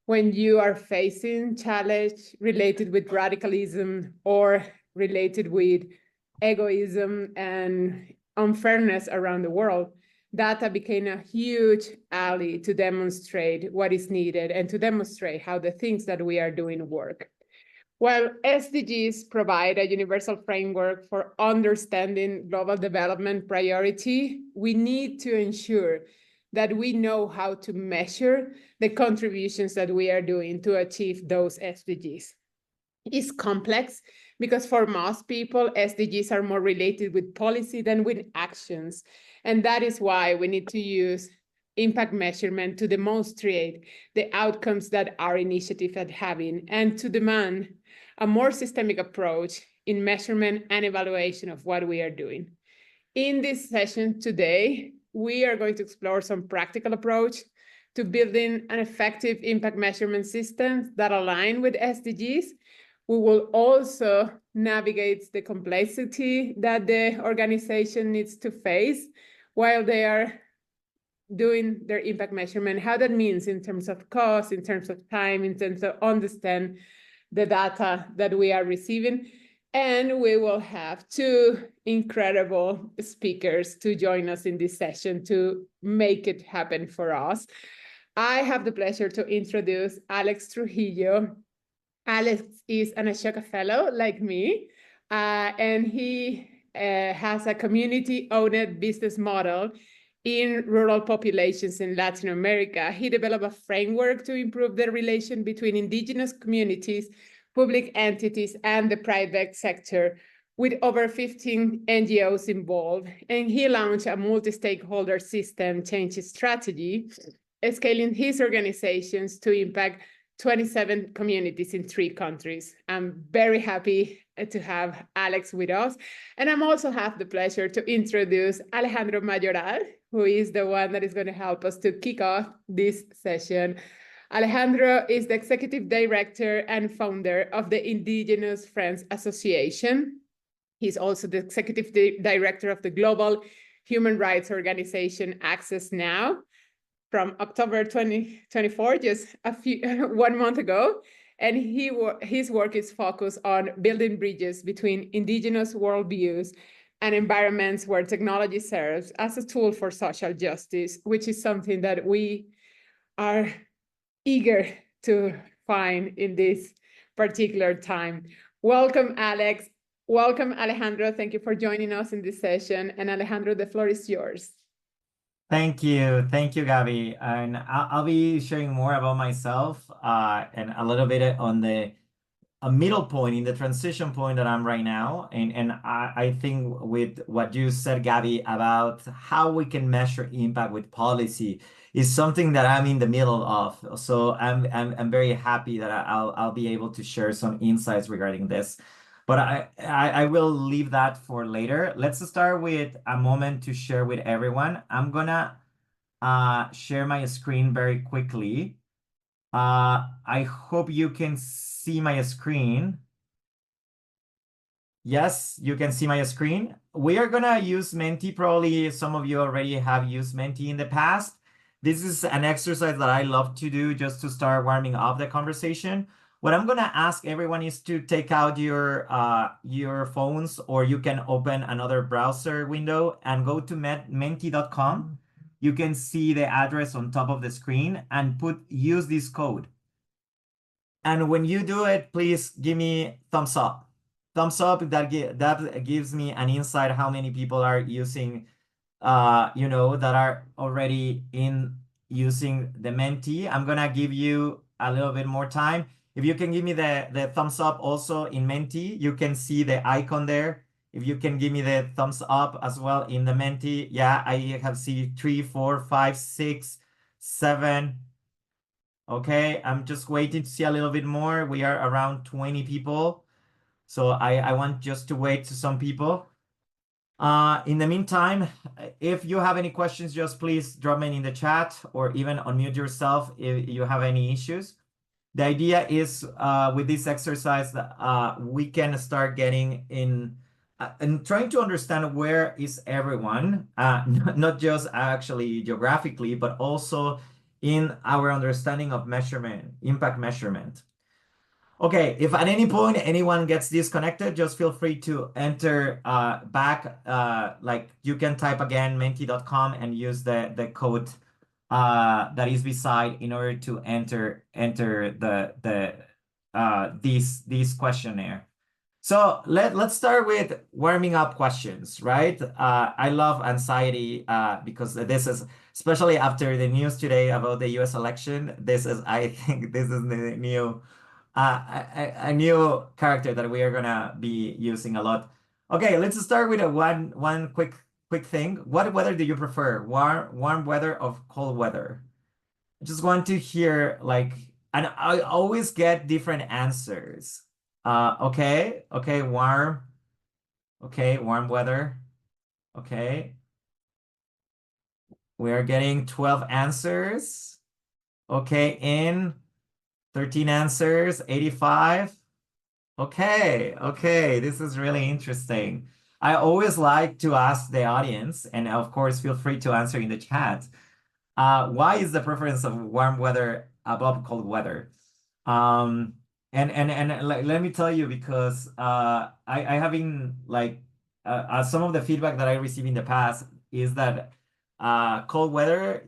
when you are facing challenge related with radicalism or related with egoism and unfairness around the world, data became a huge ally to demonstrate what is needed and to demonstrate how the things that we are doing work. While SDGs provide a universal framework for understanding global development priority, we need to ensure that we know how to measure the contributions that we are doing to achieve those SDGs. It's complex because for most people, SDGs are more related with policy than with actions. And that is why we need to use impact measurement to demonstrate the outcomes that our initiative are having and to demand a more systemic approach in measurement and evaluation of what we are doing. In this session today, we are going to explore some practical approach to building an effective impact measurement system that align with SDGs. We will also navigate the complexity that the organization needs to face while they are doing their impact measurement, how that means in terms of cost, in terms of time, in terms of understand the data that we are receiving. And we will have two incredible speakers to join us in this session to make it happen for us. I have the pleasure to introduce Alex Trujillo. Alex is an Ashoka Fellow like me, and he has a community-owned business model in rural populations in Latin America. He developed a framework to improve the relation between indigenous communities, public entities, and the private sector, with over 15 NGOs involved. And he launched a multi-stakeholder system change strategy, scaling his organizations to impact 27 communities in 3 countries. I'm very happy to have Alex with us. And I'm also have the pleasure to introduce Alejandro Mayoral, who is the one that is going to help us to kick off this session. Alejandro is the executive director and founder of the Indigenous Friends Association. He's also the executive director of the global human rights organization Access Now from October 2024, just 1 month ago. And his work is focused on building bridges between indigenous worldviews and environments where technology serves as a tool for social justice, which is something that we are eager to find in this particular time. Welcome, Alex. Welcome, Alejandro. Thank you for joining us in this session. And Alejandro, the floor is yours. Thank you, Gabby. And I'll be sharing more about myself and a little bit on a middle point in the transition point that I'm right now. And I think with what you said, Gabby, about how we can measure impact with policy is something that I'm in the middle of. So I'm very happy that I'll be able to share some insights regarding this. But I will leave that for later. Let's start with a moment to share with everyone. I'm gonna share my screen very quickly. I hope you can see my screen. Yes, you can see my screen. We are gonna use Menti. Probably some of you already have used Menti in the past. This is an exercise that I love to do just to start warming up the conversation. What I'm gonna ask everyone is to take out your phones, or you can open another browser window and go to menti.com. You can see the address on top of the screen and use this code. And when you do it, please give me thumbs up. Thumbs up, that gives me an insight how many people are using, that are already using the Menti. I'm gonna give you a little bit more time. If you can give me the thumbs up also in Menti, you can see the icon there. If you can give me the thumbs up as well in the Menti. Yeah, I have seen 3, 4, 5, 6, 7. Okay, I'm just waiting to see a little bit more. We are around 20 people. So I want just to wait to some people. In the meantime, if you have any questions, just please drop them in the chat or even unmute yourself if you have any issues. The idea is with this exercise that we can start getting in and trying to understand where is everyone, not just actually geographically, but also in our understanding of measurement, impact measurement. Okay, if at any point anyone gets disconnected, just feel free to enter back. Like you can type again menti.com and use the code that is beside in order to enter this questionnaire. So let's start with warming up questions, right? I love anxiety because this is, especially after the news today about the US election, I think this is the new a new character that we are gonna be using a lot. Okay, let's start with one quick thing. What weather do you prefer? Warm weather or cold weather? I just want to hear like, and I always get different answers. Okay, warm. Okay, warm weather. Okay. We are getting 12 answers. Okay, in 13 answers, 85. Okay, this is really interesting. I always like to ask the audience, and of course, feel free to answer in the chat. Why is the preference of warm weather above cold weather? And let me tell you, because I have been like some of the feedback that I received in the past is that cold weather,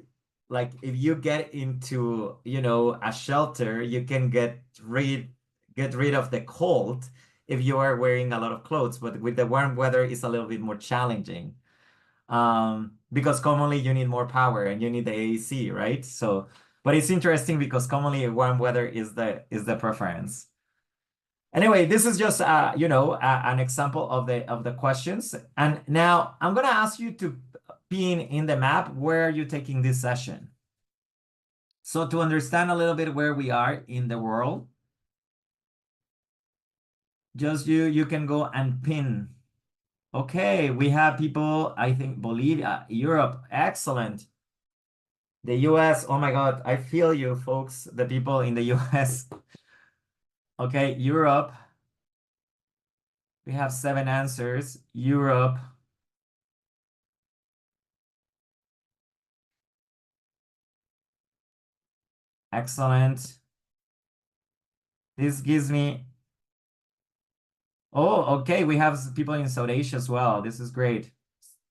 like if you get into a shelter, you can get rid of the cold if you are wearing a lot of clothes, but with the warm weather it's a little bit more challenging because commonly you need more power and you need the AC, right? So but it's interesting because commonly warm weather is the preference. Anyway, this is just an example of the questions. And now I'm gonna ask you to pin in the map where are you taking this session. So to understand a little bit where we are in the world, just you can go and pin. Okay, we have people, I think Bolivia, Europe, excellent. The US, oh my God, I feel you folks, the people in the US. Okay, Europe, we have 7 answers. Europe, excellent. This gives me, oh, okay, we have people in South Asia as well. This is great.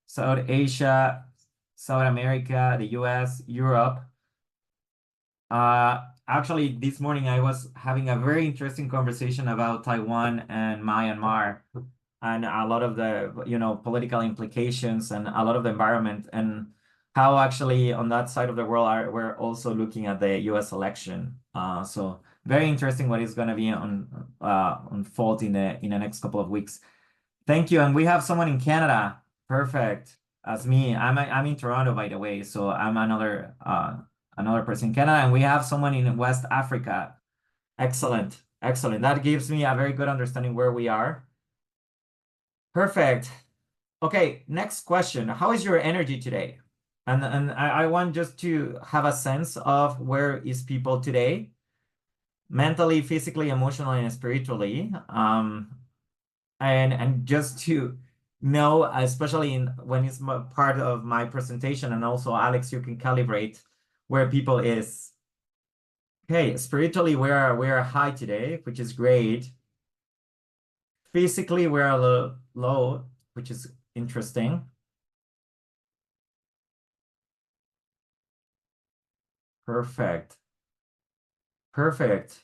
South Asia, South America, the US, Europe. Actually, this morning I was having a very interesting conversation about Taiwan and Myanmar and a lot of the, political implications and a lot of the environment and how actually on that side of the world we're also looking at the US election. So very interesting what is going to be unfold in the next couple of weeks. Thank you. And we have someone in Canada. Perfect. As me. I'm in Toronto, by the way. So I'm another person in Canada, and we have someone in West Africa. Excellent. Excellent. That gives me a very good understanding where we are. Perfect. Okay, next question. How is your energy today? And I want just to have a sense of where is people today, mentally, physically, emotionally, and spiritually. And just to know, especially when it's part of my presentation, and also Alex, you can calibrate where people is. Okay, spiritually we are high today, which is great. Physically we're a little low, which is interesting. Perfect. Perfect.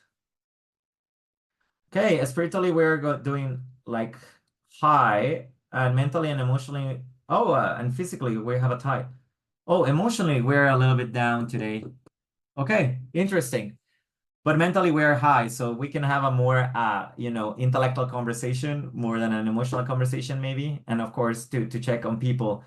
Okay, spiritually we're doing like high, and mentally and emotionally. Oh, and physically we have a tie. Oh, emotionally we're a little bit down today. Okay, interesting. But mentally we're high, so we can have a more intellectual conversation more than an emotional conversation maybe. And of course to check on people.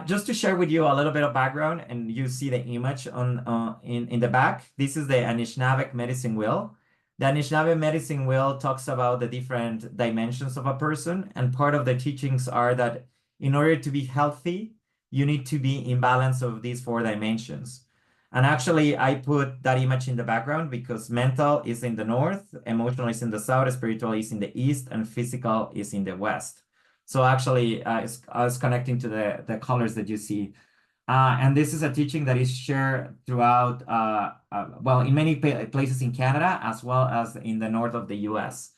Just to share with you a little bit of background, and you see the image on in the back. This is the Anishinaabe medicine wheel. The Anishinaabe medicine wheel talks about the different dimensions of a person, and part of the teachings are that in order to be healthy, you need to be in balance of these 4 dimensions. And actually, I put that image in the background because mental is in the north, emotional is in the south, spiritual is in the east, and physical is in the west. So actually, it's connecting to the colors that you see. And this is a teaching that is shared throughout, well, in many places in Canada, as well as in the north of the US.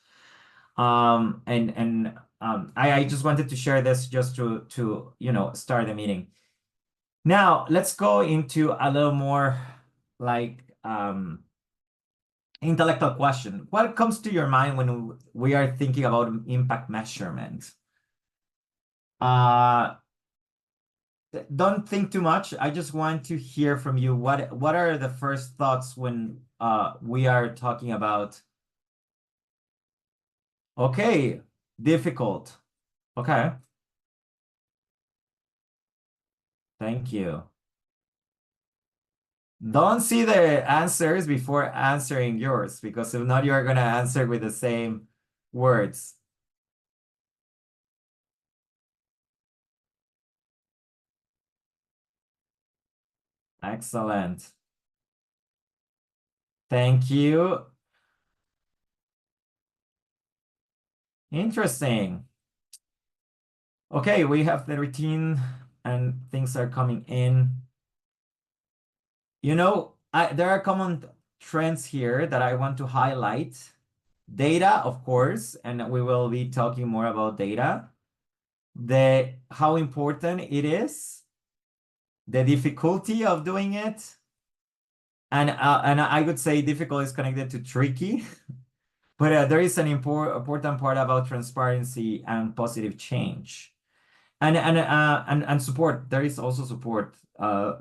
I just wanted to share this just to start the meeting. Now, let's go into a little more like intellectual question. What comes to your mind when we are thinking about impact measurement? Don't think too much. I just want to hear from you. What are the first thoughts when we are talking about? Okay, difficult. Okay. Thank you. Don't see the answers before answering yours, because if not, you are going to answer with the same words. Excellent. Thank you. Interesting. Okay, we have the routine and things are coming in. You know, there are common trends here that I want to highlight. Data, of course, and we will be talking more about data. How important it is, the difficulty of doing it, and I would say difficult is connected to tricky, but there is an important part about transparency and positive change, and support. There is also support.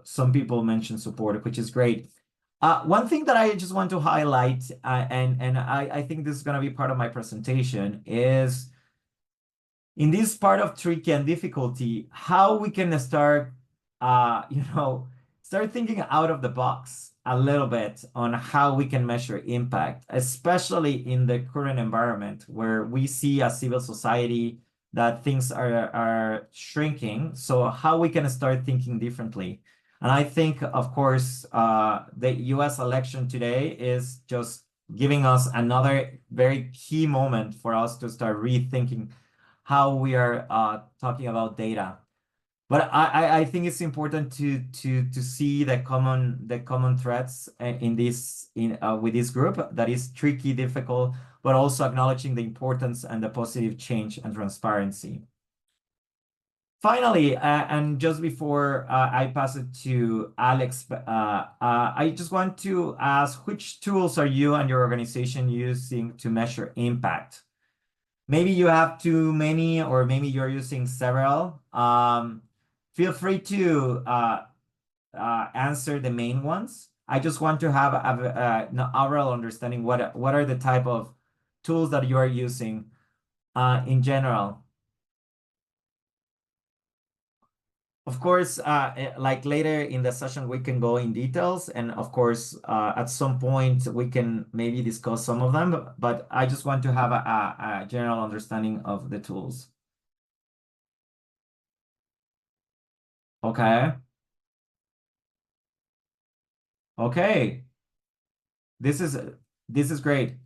Some people mention support, which is great. One thing that I just want to highlight, and I think this is going to be part of my presentation, is in this part of tricky and difficulty, how we can start, start thinking out of the box a little bit on how we can measure impact, especially in the current environment where we see as civil society that things are shrinking. So how we can start thinking differently. And I think, of course, the US election today is just giving us another very key moment for us to start rethinking how we are talking about data. But I think it's important to see the common threads with this group that is tricky, difficult, but also acknowledging the importance and the positive change and transparency. Finally, and just before I pass it to Alex, I just want to ask, which tools are you and your organization using to measure impact? Maybe you have too many, or maybe you're using several. Feel free to answer the main ones. I just want to have an overall understanding what are the type of tools that you are using in general. Of course, like later in the session, we can go in details. And of course, at some point, we can maybe discuss some of them. But I just want to have a general understanding of the tools. Okay. Okay. This is great.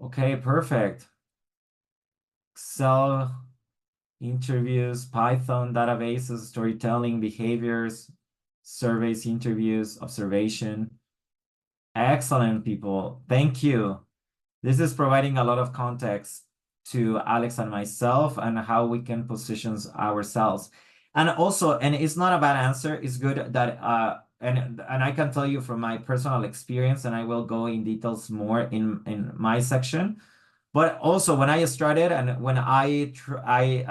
Okay, perfect. Excel, interviews, Python, databases, storytelling, behaviors, surveys, interviews, observation. Excellent, people. Thank you. This is providing a lot of context to Alex and myself and how we can position ourselves. And also, and it's not a bad answer, it's good that and I can tell you from my personal experience, and I will go in details more in my section. But also when I started and when I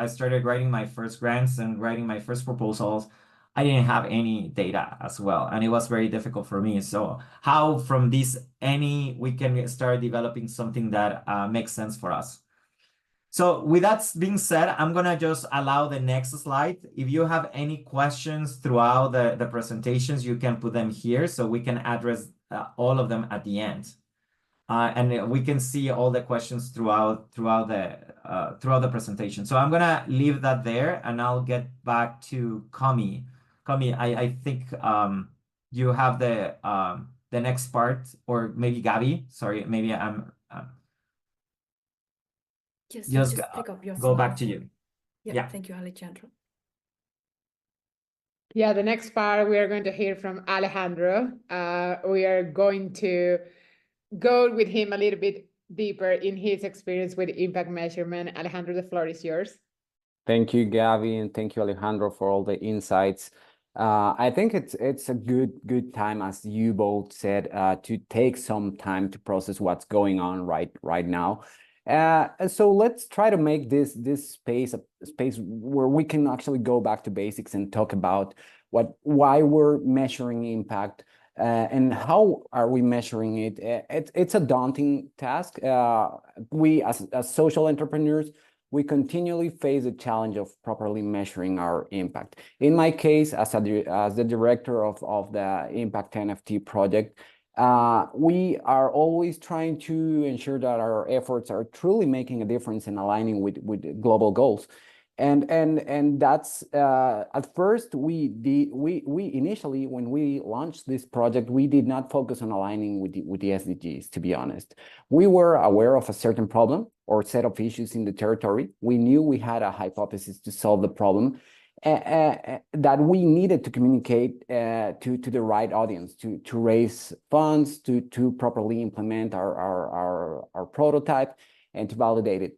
started writing my first grants and writing my first proposals, I didn't have any data as well, and it was very difficult for me. So how from this we can start developing something that makes sense for us. So with that being said, I'm gonna just allow the next slide. If you have any questions throughout the presentations, you can put them here so we can address all of them at the end. And we can see all the questions throughout the presentation. So I'm gonna leave that there, and I'll get back to Kami. Kami, I think you have the next part, or maybe Gabby. Sorry, maybe I'm Yes, just pick up your go slide. back to you. Yeah, Yeah. thank you, Alejandro. Yeah, the next part we are going to hear from Alejandro. We are going to go with him a little bit deeper in his experience with impact measurement. Alejandro, the floor is yours. Thank you, Gabby, and thank you, Alejandro, for all the insights. I think it's a good time, as you both said, to take some time to process what's going on right now. So let's try to make this space a space where we can actually go back to basics and talk about why we're measuring impact, and how are we measuring it. It's a daunting task. We as social entrepreneurs, we continually face the challenge of properly measuring our impact. In my case, as the director of the Impact NFT project, we are always trying to ensure that our efforts are truly making a difference and aligning with global goals. And that's at first we initially, when we launched this project, we did not focus on aligning with the SDGs, to be honest. We were aware of a certain problem or set of issues in the territory. We knew we had a hypothesis to solve the problem, that we needed to communicate to the right audience, to raise funds, to properly implement our prototype, and to validate it.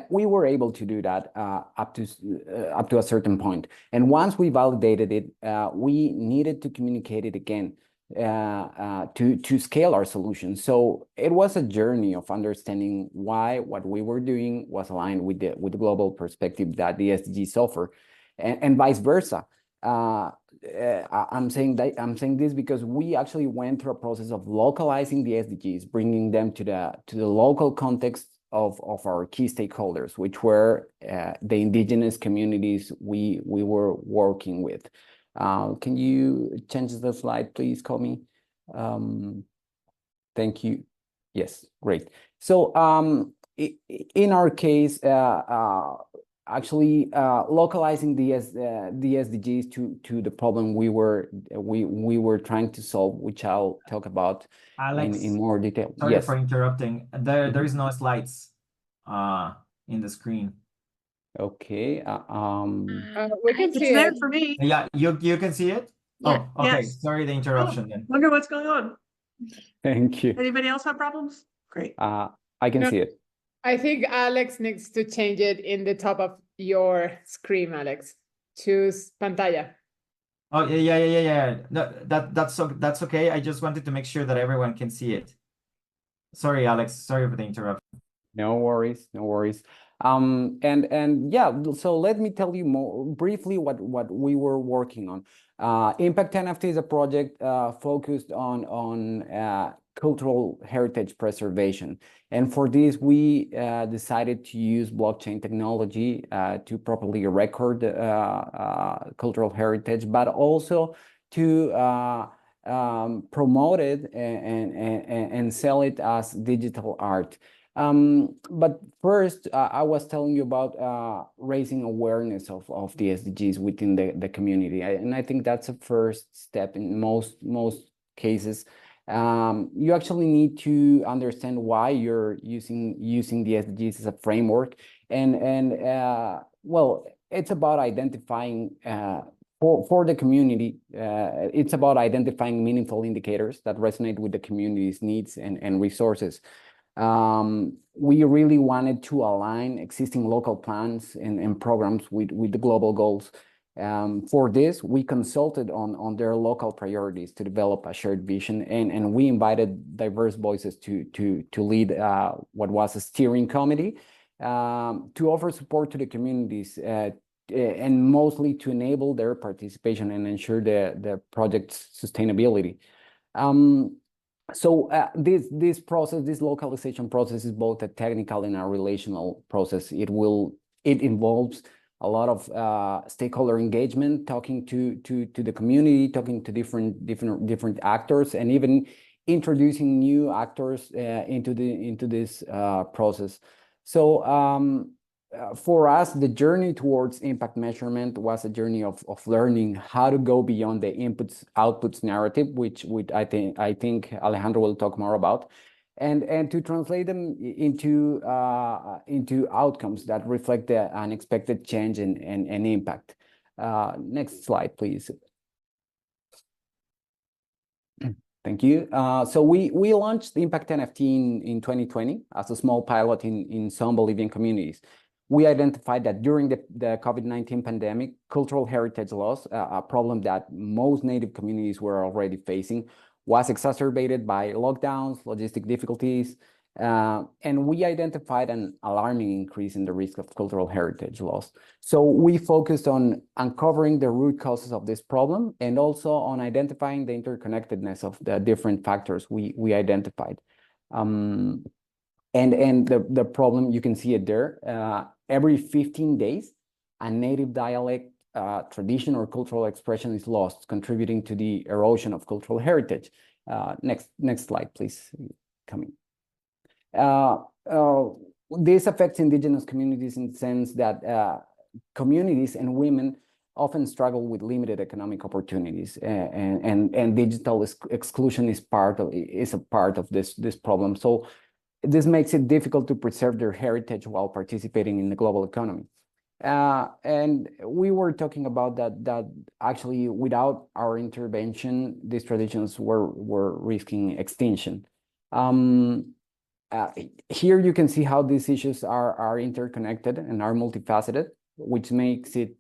We were able to do that up to a certain point. And once we validated it, we needed to communicate it again to scale our solution. So it was a journey of understanding why what we were doing was aligned with the global perspective that the SDGs offer, and vice versa. I'm saying this because we actually went through a process of localizing the SDGs, bringing them to the local context of our key stakeholders, which were the indigenous communities we were working with. Can you change the slide, please, Komi? Thank you. Yes, great. So in our case, actually localizing the SDGs to the problem we were trying to solve, which I'll talk about Alex, in more detail. sorry Yes. for interrupting. There is no slides in the screen. Okay. We can see It's there it. for me. Yeah, you can see it? Yeah. Oh, okay. Yes. Sorry the interruption then. Wonder what's going on. Thank you. Anybody else have problems? Great. I can No. see it. I think Alex needs to change it in the top of your screen, Alex. Choose pantalla. Oh, yeah. No, that's okay. I just wanted to make sure that everyone can see it. Sorry, Alex. Sorry for the interruption. No worries, no worries. And yeah, so let me tell you more briefly what we were working on. Impact NFT is a project focused on cultural heritage preservation. And for this, we decided to use blockchain technology to properly record cultural heritage, but also to promote it and sell it as digital art. But first, I was telling you about raising awareness of the SDGs within the community, and I think that's a first step in most cases. You actually need to understand why you're using the SDGs as a framework, and well, it's about identifying for the community. It's about identifying meaningful indicators that resonate with the community's needs and resources. We really wanted to align existing local plans and programs with the global goals. For this, we consulted on their local priorities to develop a shared vision, and we invited diverse voices to lead what was a steering committee to offer support to the communities and mostly to enable their participation and ensure the project's sustainability. So this process, this localization process, is both a technical and a relational process. It involves a lot of stakeholder engagement, talking to the community, talking to different actors, and even introducing new actors into this process. So for us, the journey towards impact measurement was a journey of learning how to go beyond the inputs-outputs narrative, which I think Alejandro will talk more about, and to translate them into outcomes that reflect the unexpected change and impact. Next slide, please. Thank you. So we launched the Impact NFT in 2020 as a small pilot in some Bolivian communities. We identified that during the COVID-19 pandemic, cultural heritage loss, a problem that most Native communities were already facing, was exacerbated by lockdowns, logistic difficulties, and we identified an alarming increase in the risk of cultural heritage loss. So we focused on uncovering the root causes of this problem and also on identifying the interconnectedness of the different factors we identified. And the problem, you can see it there, every 15 days, a native dialect, tradition or cultural expression is lost, contributing to the erosion of cultural heritage. Next slide, please. Coming. This affects indigenous communities in the sense that communities and women often struggle with limited economic opportunities, and digital exclusion is a part of this problem. So this makes it difficult to preserve their heritage while participating in the global economy. And we were talking about that actually without our intervention, these traditions were risking extinction. Here you can see how these issues are interconnected and are multifaceted, which makes it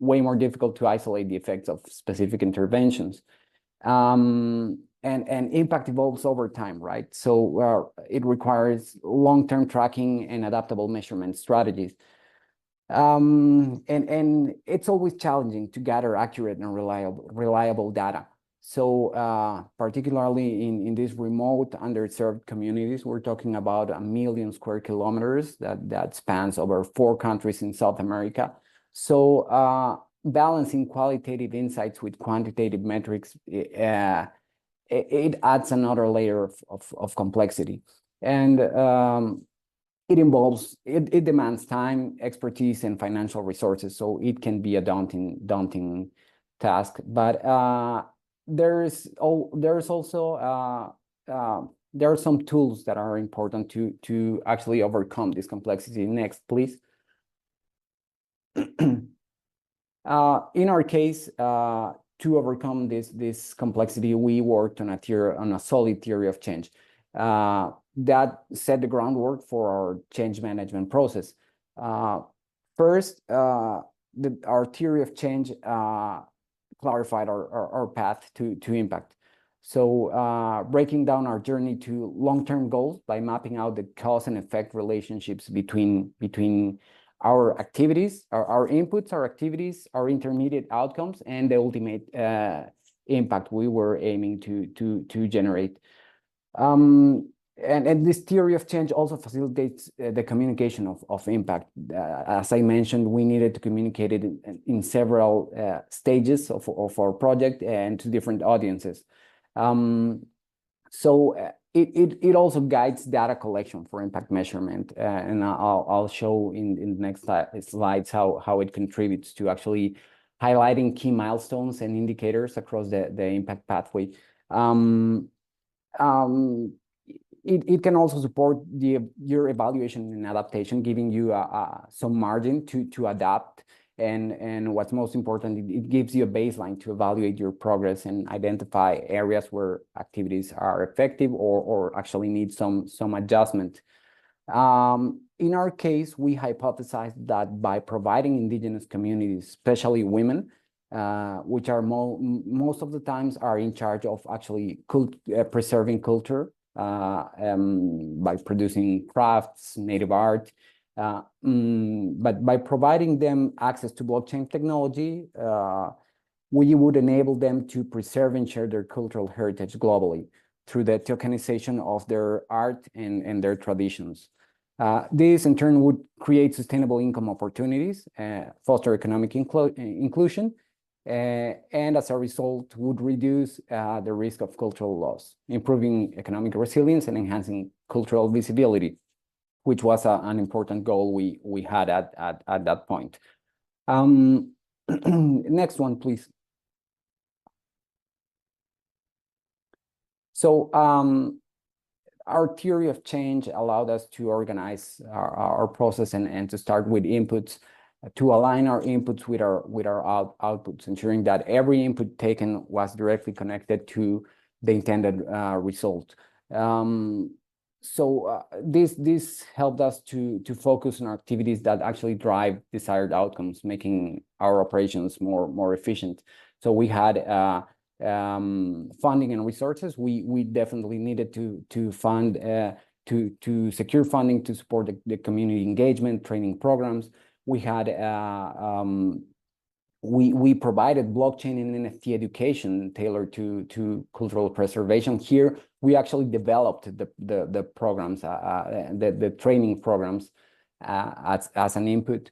way more difficult to isolate the effects of specific interventions. And impact evolves over time, right? So it requires long-term tracking and adaptable measurement strategies. And it's always challenging to gather accurate and reliable data. So particularly in these remote, underserved communities, we're talking about 1 million square kilometers that spans over 4 countries in South America. So balancing qualitative insights with quantitative metrics, it adds another layer of complexity. And it demands time, expertise, and financial resources. So it can be a daunting task. But there are some tools that are important to actually overcome this complexity. Next, please. In our case, to overcome this complexity, we worked on a solid theory of change that set the groundwork for our change management process. First, our theory of change clarified our path to impact. So breaking down our journey to long-term goals by mapping out the cause and effect relationships between our activities, our inputs, our activities, our intermediate outcomes, and the ultimate impact we were aiming to generate. And this theory of change also facilitates the communication of impact. As I mentioned, we needed to communicate it in several stages of our project and to different audiences. So it also guides data collection for impact measurement, and I'll show in the next slides how it contributes to actually highlighting key milestones and indicators across the impact pathway. It can also support your evaluation and adaptation, giving you some margin to adapt. And what's most important, it gives you a baseline to evaluate your progress and identify areas where activities are effective or actually need some adjustment. In our case, we hypothesized that by providing indigenous communities, especially women, which are most of the times are in charge of actually preserving culture, by producing crafts, native art, but by providing them access to blockchain technology, we would enable them to preserve and share their cultural heritage globally through the tokenization of their art and their traditions. This in turn would create sustainable income opportunities, foster economic inclusion, and as a result would reduce the risk of cultural loss, improving economic resilience and enhancing cultural visibility, which was an important goal we had at that point. Next one, please. So our theory of change allowed us to organize our process and to start with inputs. to align our inputs with our outputs, ensuring that every input taken was directly connected to the intended result. So this helped us to focus on activities that actually drive desired outcomes, making our operations more efficient. So we had funding and resources. We definitely needed to fund to secure funding to support the community engagement training programs. We had we provided blockchain and NFT education tailored to cultural preservation. Here, we actually developed the programs, the training programs as an input.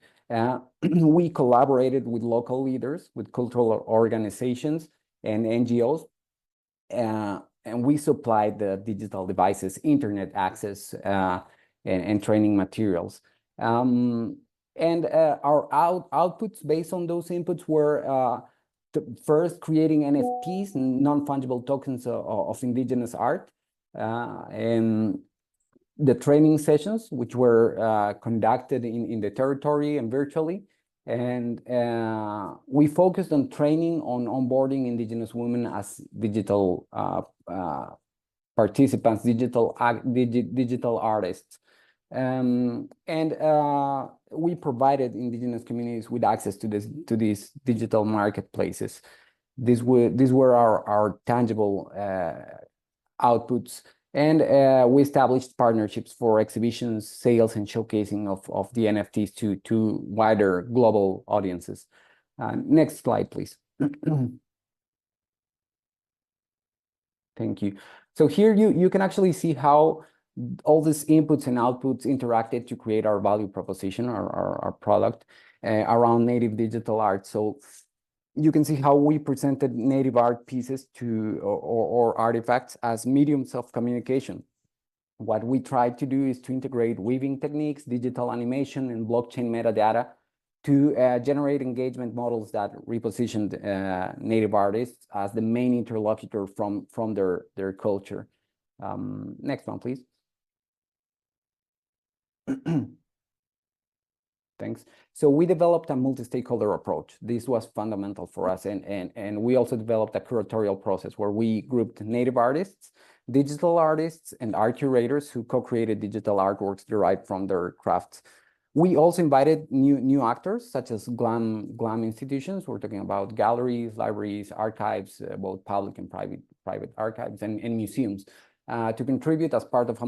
We collaborated with local leaders, with cultural organizations and NGOs, and we supplied the digital devices, internet access, and training materials. And our outputs based on those inputs were first creating NFTs, non-fungible tokens of indigenous art, and the training sessions, which were conducted in the territory and virtually. And we focused on training on onboarding indigenous women as digital participants, digital artists. And we provided indigenous communities with access to these digital marketplaces. These were our tangible outputs, and we established partnerships for exhibitions, sales, and showcasing of the NFTs to wider global audiences. Next slide, please. Thank you. So here you can actually see how all these inputs and outputs interacted to create our value proposition, our product around native digital art. So you can see how we presented native art pieces or artifacts as mediums of communication. What we tried to do is to integrate weaving techniques, digital animation, and blockchain metadata to generate engagement models that repositioned native artists as the main interlocutor from their culture. Next one, please. Thanks. So we developed a multi-stakeholder approach. This was fundamental for us, and we also developed a curatorial process where we grouped native artists, digital artists, and art curators who co-created digital artworks derived from their crafts. We also invited new actors, such as glam institutions. We're talking about galleries, libraries, archives, both public and private archives, and museums, to contribute as part of a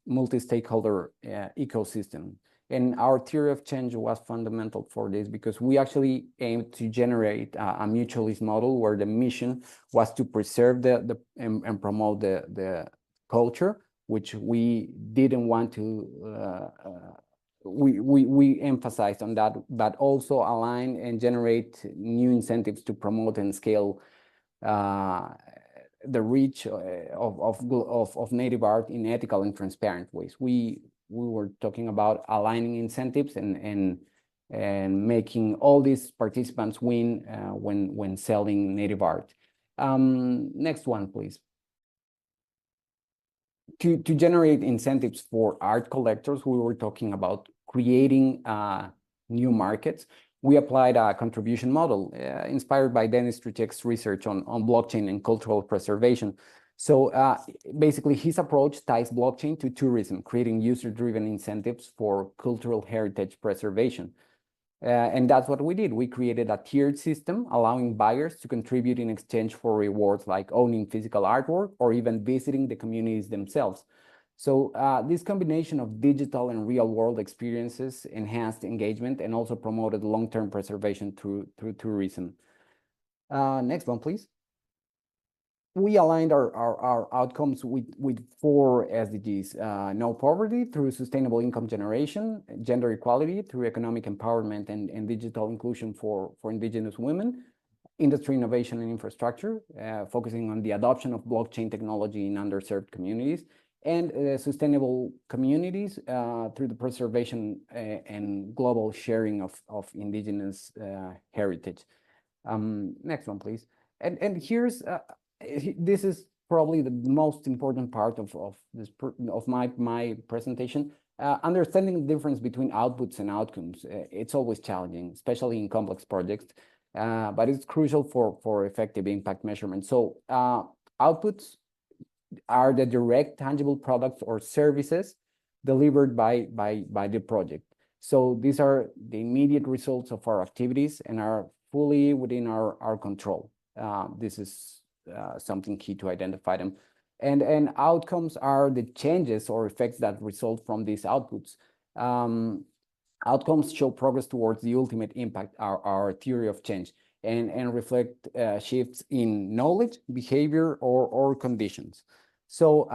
multi-stakeholder ecosystem. And our theory of change was fundamental for this because we actually aimed to generate a mutualist model where the mission was to preserve and promote the culture, which we didn't want to. We emphasized on that, but also align and generate new incentives to promote and scale the reach of native art in ethical and transparent ways. We were talking about aligning incentives and making all these participants win when selling native art. Next one, please. To generate incentives for art collectors, we were talking about creating new markets. We applied a contribution model inspired by Dennis Trichek's research on blockchain and cultural preservation. So basically, his approach ties blockchain to tourism, creating user-driven incentives for cultural heritage preservation. And that's what we did. We created a tiered system, allowing buyers to contribute in exchange for rewards like owning physical artwork or even visiting the communities themselves. So this combination of digital and real-world experiences enhanced engagement and also promoted long-term preservation through tourism. Next one, please. We aligned our outcomes with 4 SDGs: no poverty through sustainable income generation, gender equality through economic empowerment and digital inclusion for indigenous women, industry innovation and infrastructure, focusing on the adoption of blockchain technology in underserved communities, and sustainable communities through the preservation and global sharing of indigenous heritage. Next one, please. And here's this is probably the most important part of my presentation. understanding the difference between outputs and outcomes, it's always challenging, especially in complex projects, but it's crucial for effective impact measurement. So outputs are the direct tangible products or services delivered by the project. So these are the immediate results of our activities and are fully within our control. This is something key to identify them. And outcomes are the changes or effects that result from these outputs. Outcomes show progress towards the ultimate impact, our theory of change, and reflect shifts in knowledge, behavior, or conditions. So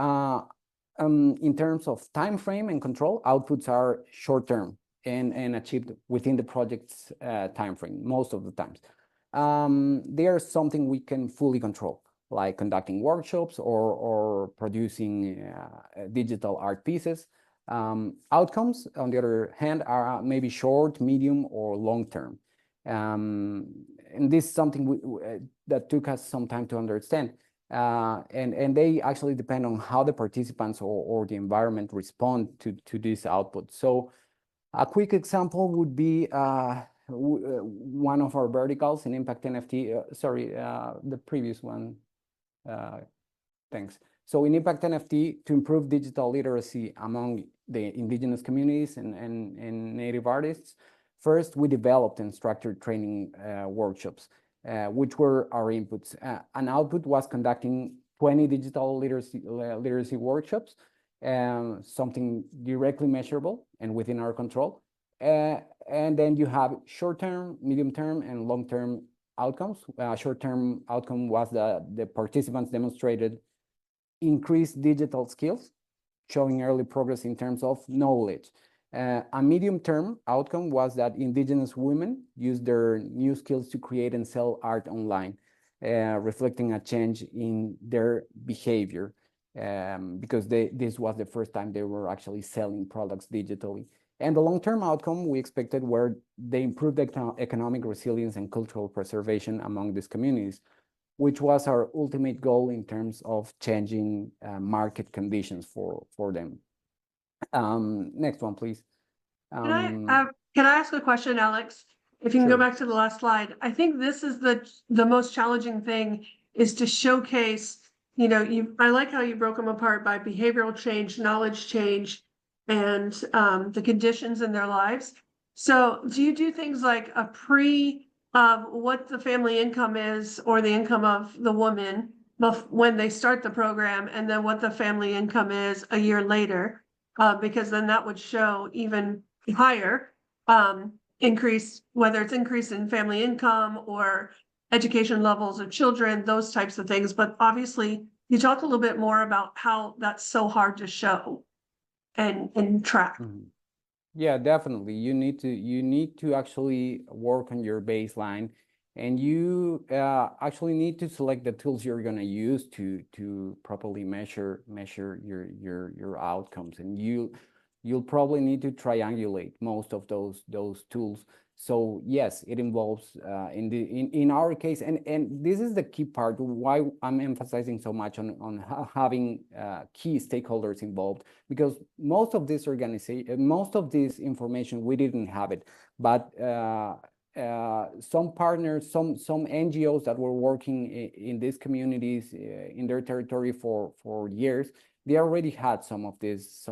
in terms of time frame and control, outputs are short-term and achieved within the project's time frame most of the times. They are something we can fully control, like conducting workshops or producing digital art pieces. Outcomes, on the other hand, are maybe short, medium, or long-term. And this is something that took us some time to understand. And they actually depend on how the participants or the environment respond to this output. So a quick example would be one of our verticals in Impact NFT. The previous one. Thanks. So in Impact NFT, to improve digital literacy among the indigenous communities and native artists, first, we developed and structured training workshops, which were our inputs. An output was conducting 20 digital literacy workshops, something directly measurable and within our control. And then you have short-term, medium-term, and long-term outcomes. Short-term outcome was the participants demonstrated increased digital skills, showing early progress in terms of knowledge. A medium-term outcome was that indigenous women used their new skills to create and sell art online, reflecting a change in their behavior, because this was the first time they were actually selling products digitally. And the long-term outcome we expected were they improved economic resilience and cultural preservation among these communities, which was our ultimate goal in terms of changing market conditions for them. Next one, please. Can I ask a question, Alex? If you can Sure. go back to the last slide. I think this is the most challenging thing, is to showcase, I like how you broke them apart by behavioral change, knowledge change, and the conditions in their lives. So do you do things like a what the family income is, or the income of the woman when they start the program, and then what the family income is a year later? Because then that would show even higher increase, whether it's increase in family income or education levels of children, those types of things. But obviously, you talk a little bit more about how that's so hard to show and track. Mm-hmm. Yeah, definitely. You need to actually work on your baseline, and you actually need to select the tools you're going to use to properly measure your outcomes, and you'll probably need to triangulate most of those tools. So yes, it involves in our case, and this is the key part why I'm emphasizing so much on having key stakeholders involved, because most of this information we didn't have it, but some partners, some NGOs that were working in these communities in their territory for years, they already had some of these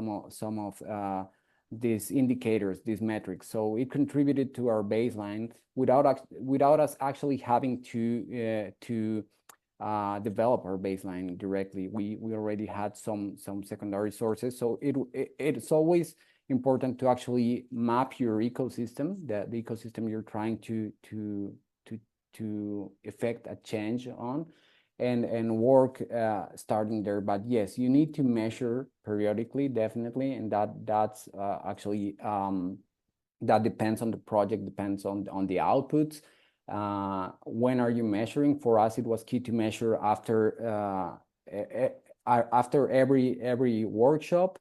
indicators, these metrics. So it contributed to our baseline without us actually having to develop our baseline directly. We already had some secondary sources. So it's always important to actually map your ecosystem, the ecosystem you're trying to effect a change on, and work starting there. But yes, you need to measure periodically, definitely, and that's actually that depends on the project, depends on the outputs. When are you measuring? For us, it was key to measure after every workshop,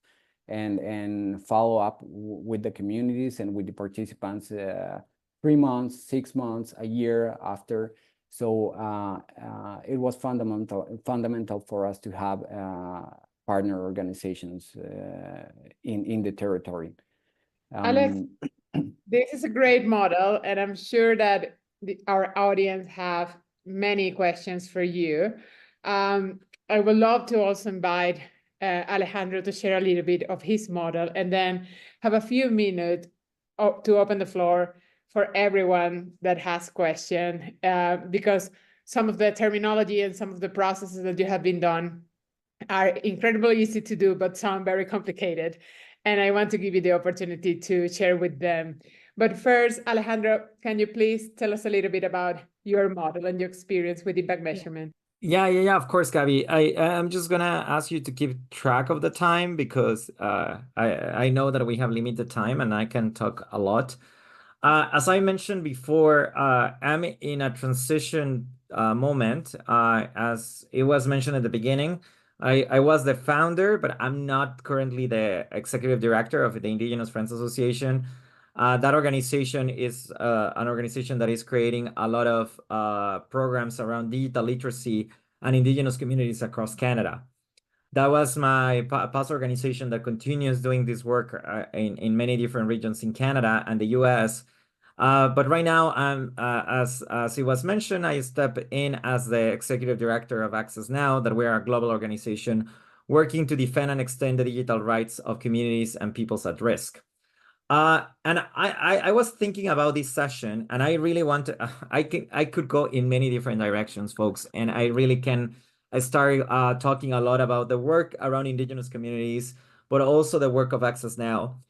and follow up with the communities and with the participants 3 months, 6 months, a year after. So it was fundamental for us to have partner organizations in the territory. Alex, this is a great model, and I'm sure that our audience have many questions for you. I would love to also invite Alejandro to share a little bit of his model, and then have a few minutes to open the floor for everyone that has question, because some of the terminology and some of the processes that you have been done are incredibly easy to do, but sound very complicated. And I want to give you the opportunity to share with them. But first, Alejandro, can you please tell us a little bit about your model and your experience with impact measurement? Yeah, of course, Gabby. I'm just gonna ask you to keep track of the time because I know that we have limited time and I can talk a lot. As I mentioned before, I'm in a transition moment. As it was mentioned at the beginning, I was the founder, but I'm not currently the executive director of the Indigenous Friends Association. That organization is an organization that is creating a lot of programs around digital literacy and Indigenous communities across Canada. That was my past organization that continues doing this work in many different regions in Canada and the US. But right now, I'm as it was mentioned, I step in as the executive director of Access Now, that we are a global organization working to defend and extend the digital rights of communities and peoples at risk. And I was thinking about this session, and I really want to. I could go in many different directions, folks, and I really can. I started talking a lot about the work around Indigenous communities, but also the work of Access Now.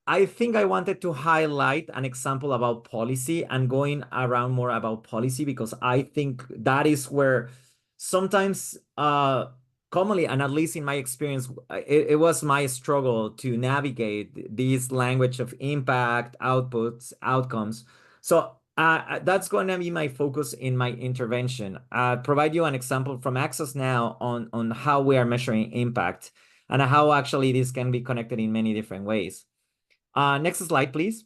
I think I wanted to highlight an example about policy and going around more about policy, because I think that is where sometimes commonly, and at least in my experience, it was my struggle to navigate this language of impact, outputs, outcomes. So that's going to be my focus in my intervention. Provide you an example from Access Now on how we are measuring impact and how actually this can be connected in many different ways. Next slide, please.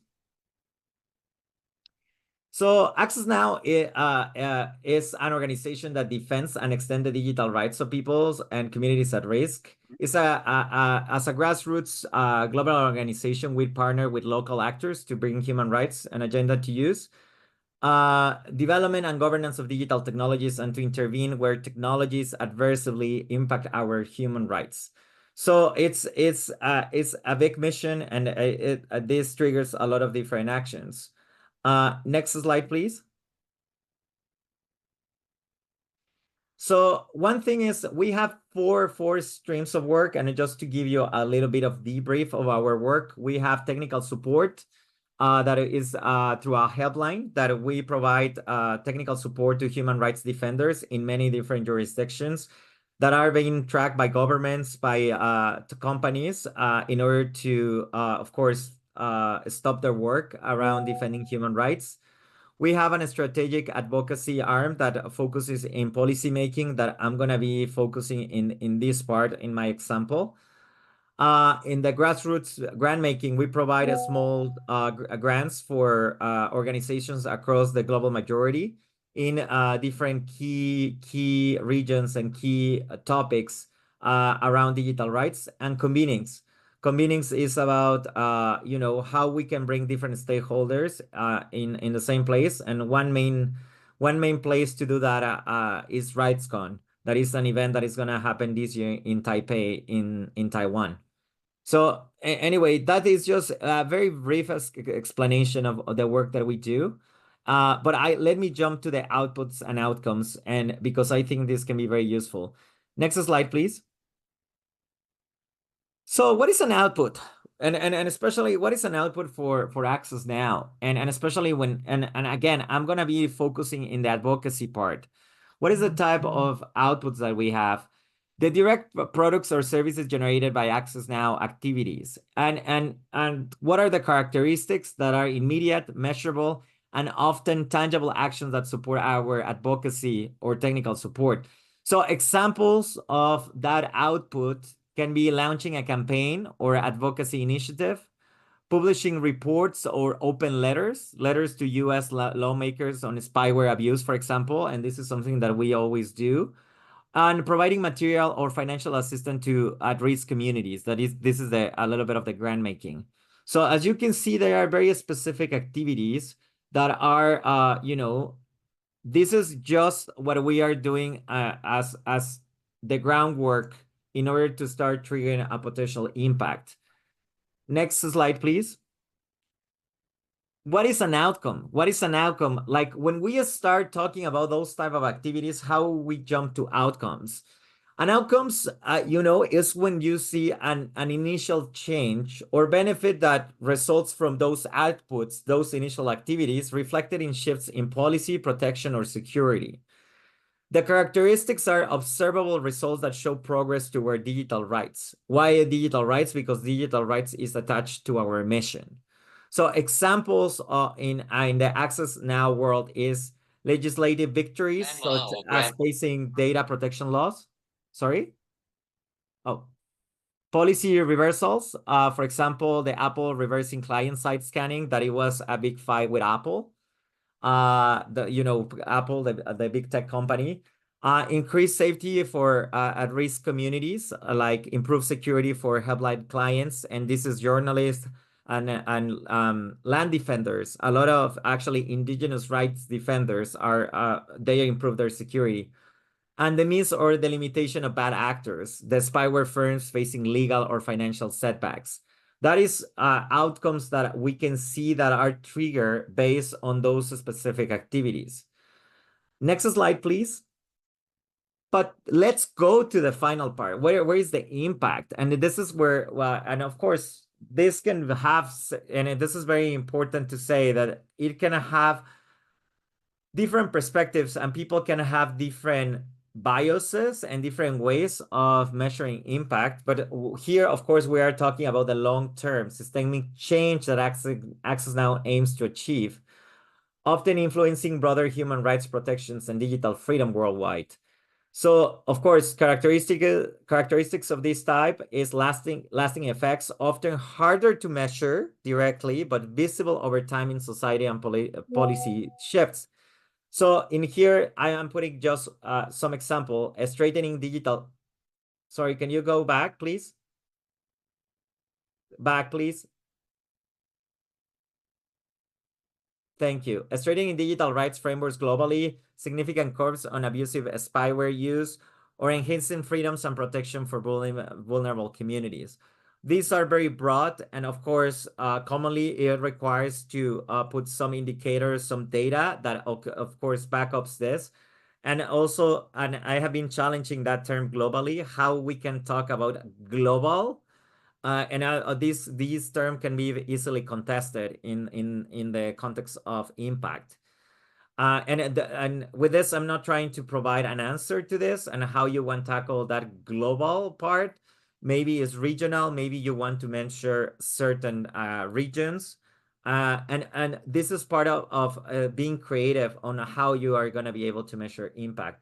So Access Now is an organization that defends and extends the digital rights of peoples and communities at risk. It's as a grassroots global organization, we partner with local actors to bring human rights and agenda to use. Development and governance of digital technologies, and to intervene where technologies adversely impact our human rights. So it's a big mission, and this triggers a lot of different actions. Next slide, please. So one thing is we have four streams of work, and just to give you a little bit of debrief of our work, we have technical support that is through a helpline that we provide technical support to human rights defenders in many different jurisdictions that are being tracked by governments, by companies, in order to, of course, stop their work around defending human rights. We have a strategic advocacy arm that focuses in policy making, that I'm going to be focusing in this part in my example. In the grassroots grant making, we provide a small grants for organizations across the global majority in different key regions and key topics around digital rights and convenings. Convenings is about how we can bring different stakeholders in the same place, and one main place to do that is RightsCon. That is an event that is going to happen this year in Taipei, in Taiwan. So anyway, that is just a very brief explanation of the work that we do. But let me jump to the outputs and outcomes, and because I think this can be very useful. Next slide, please. So what is an output? And especially what is an output for Access Now? And especially and again, I'm gonna be focusing in the advocacy part. What is the type of outputs that we have? The direct products or services generated by Access Now activities. And what are the characteristics that are immediate, measurable, and often tangible actions that support our advocacy or technical support? So examples of that output can be launching a campaign or advocacy initiative, publishing reports or open letters to US lawmakers on spyware abuse, for example, and this is something that we always do. and providing material or financial assistance to at-risk communities. This is a little bit of the grant making. So as you can see, there are very specific activities that are, this is just what we are doing as the groundwork in order to start triggering a potential impact. Next slide, please. What is an outcome? What is an outcome? Like when we start talking about those type of activities, how we jump to outcomes. And outcomes, is when you see an initial change or benefit that results from those outputs, those initial activities reflected in shifts in policy, protection, or security. The characteristics are observable results that show progress toward digital rights. Why digital rights? Because digital rights is attached to our mission. So examples in the Access Now world is legislative victories, such as facing data protection laws. Sorry? Oh. Policy reversals. For example, the Apple reversing client-side scanning, that it was a big fight with Apple. Apple, the big tech company. Increase safety for at-risk communities, like improve security for helpline clients. And this is journalists and land defenders. A lot of actually indigenous rights defenders they improve their security. And the means or the limitation of bad actors, the spyware firms facing legal or financial setbacks. That is outcomes that we can see that are triggered based on those specific activities. Next slide, please. But let's go to the final part. Where is the impact? And this is where, and of course, this can have, and this is very important to say, that it can have different perspectives and people can have different biases and different ways of measuring impact. But here, of course, we are talking about the long-term systemic change that Access Now aims to achieve, often influencing broader human rights protections and digital freedom worldwide. So, of course, characteristics of this type is lasting effects, often harder to measure directly, but visible over time in society and policy shifts. So in here, I am putting just some example, straightening digital. Sorry, can you go back, please? Back, please. Thank you. Straightening digital rights frameworks globally, significant curbs on abusive spyware use, or enhancing freedoms and protection for vulnerable communities. These are very broad, and of course, commonly it requires to put some indicators, some data that, of course, backups this. And also, and I have been challenging that term globally, how we can talk about global. These terms can be easily contested in the context of impact. And with this, I'm not trying to provide an answer to this and how you want to tackle that global part. Maybe it's regional, maybe you want to measure certain regions. And this is part of being creative on how you are going to be able to measure impact.